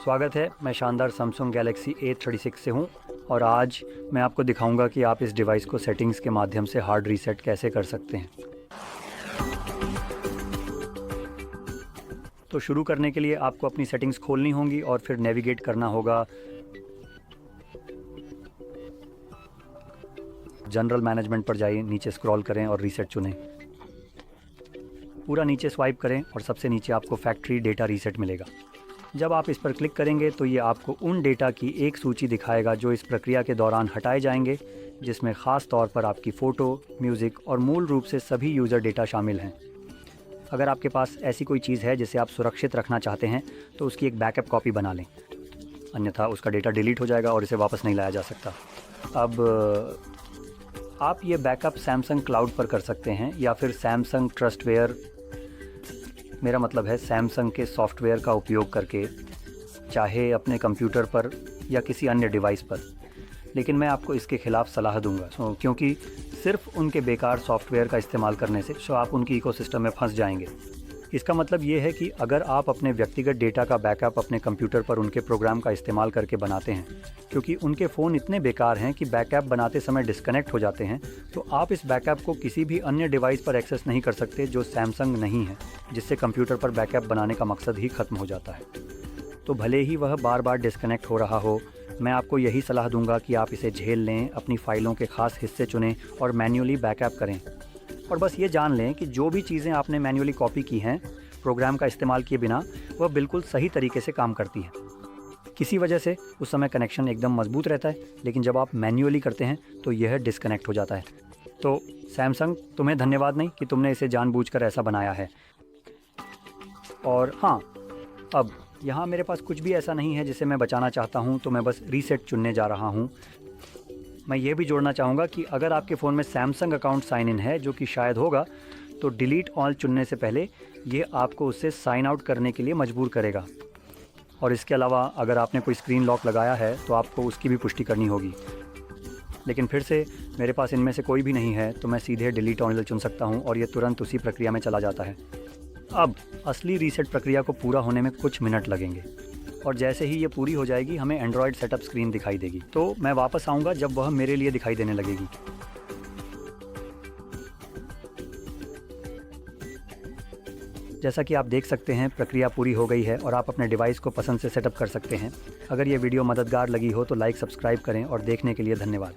स्वागत है। मैं शानदार Samsung Galaxy A36 से हूं और आज मैं आपको दिखाऊंगा कि आप इस डिवाइस को सेटिंग्स के माध्यम से हार्ड रीसेट कैसे कर सकते हैं। तो शुरू करने के लिए आपको अपनी सेटिंग्स खोलनी होंगी और फिर नेविगेट करना होगा जनरल मैनेजमेंट पर जाइए, नीचे स्क्रॉल करें और रीसेट चुनें। पूरा नीचे स्वाइप करें और सबसे नीचे आपको फैक्ट्री डेटा रीसेट मिलेगा। जब आप इस पर क्लिक करेंगे तो ये आपको उन डेटा की एक सूची दिखाएगा जो इस प्रक्रिया के दौरान हटाए जाएंगे, जिसमें ख़ास तौर पर आपकी फ़ोटो, म्यूज़िक और मूल रूप से सभी यूज़र डेटा शामिल हैं। अगर आपके पास ऐसी कोई चीज़ है जिसे आप सुरक्षित रखना चाहते हैं तो उसकी एक बैकअप कॉपी बना लें, अन्यथा उसका डेटा डिलीट हो जाएगा और इसे वापस नहीं लाया जा सकता। अब आप ये बैकअप सैमसंग क्लाउड पर कर सकते हैं या फिर सैमसंग ट्रस्टवेयर, मेरा मतलब है सैमसंग के सॉफ्टवेयर का उपयोग करके, चाहे अपने कंप्यूटर पर या किसी अन्य डिवाइस पर। लेकिन मैं आपको इसके ख़िलाफ़ सलाह दूंगा क्योंकि सिर्फ उनके बेकार सॉफ्टवेयर का इस्तेमाल करने से आप उनकी इकोसिस्टम में फंस जाएंगे। इसका मतलब ये है कि अगर आप अपने व्यक्तिगत डेटा का बैकअप अपने कंप्यूटर पर उनके प्रोग्राम का इस्तेमाल करके बनाते हैं, क्योंकि उनके फ़ोन इतने बेकार हैं कि बैकअप बनाते समय डिस्कनेक्ट हो जाते हैं, तो आप इस बैकअप को किसी भी अन्य डिवाइस पर एक्सेस नहीं कर सकते जो सैमसंग नहीं है, जिससे कंप्यूटर पर बैकअप बनाने का मकसद ही ख़त्म हो जाता है। तो भले ही वह बार बार डिस्कनेक्ट हो रहा हो, मैं आपको यही सलाह दूंगा कि आप इसे झेल लें, अपनी फ़ाइलों के ख़ास हिस्से चुनें और मैन्युअली बैकअप करें। और बस ये जान लें कि जो भी चीज़ें आपने मैन्युअली कॉपी की हैं प्रोग्राम का इस्तेमाल किए बिना, वह बिल्कुल सही तरीके से काम करती हैं। किसी वजह से उस समय कनेक्शन एकदम मजबूत रहता है, लेकिन जब आप मैन्युअली करते हैं तो यह डिस्कनेक्ट हो जाता है। तो सैमसंग, तुम्हें धन्यवाद नहीं कि तुमने इसे जानबूझकर ऐसा बनाया है। और हाँ, अब यहाँ मेरे पास कुछ भी ऐसा नहीं है जिसे मैं बचाना चाहता हूँ, तो मैं बस रीसेट चुनने जा रहा हूँ। मैं ये भी जोड़ना चाहूँगा कि अगर आपके फ़ोन में सैमसंग अकाउंट साइन इन है, जो कि शायद होगा, तो डिलीट ऑल चुनने से पहले ये आपको उससे साइन आउट करने के लिए मजबूर करेगा। और इसके अलावा अगर आपने कोई स्क्रीन लॉक लगाया है तो आपको उसकी भी पुष्टि करनी होगी। लेकिन फिर से मेरे पास इनमें से कोई भी नहीं है, तो मैं सीधे डिलीट ऑल चुन सकता हूँ और ये तुरंत उसी प्रक्रिया में चला जाता है। अब असली रीसेट प्रक्रिया को पूरा होने में कुछ मिनट लगेंगे और जैसे ही ये पूरी हो जाएगी हमें एंड्रॉयड सेटअप स्क्रीन दिखाई देगी। तो मैं वापस आऊँगा जब वह मेरे लिए दिखाई देने लगेगी। जैसा कि आप देख सकते हैं, प्रक्रिया पूरी हो गई है और आप अपने डिवाइस को पसंद से सेटअप कर सकते हैं। अगर ये वीडियो मददगार लगी हो तो लाइक, सब्सक्राइब करें और देखने के लिए धन्यवाद।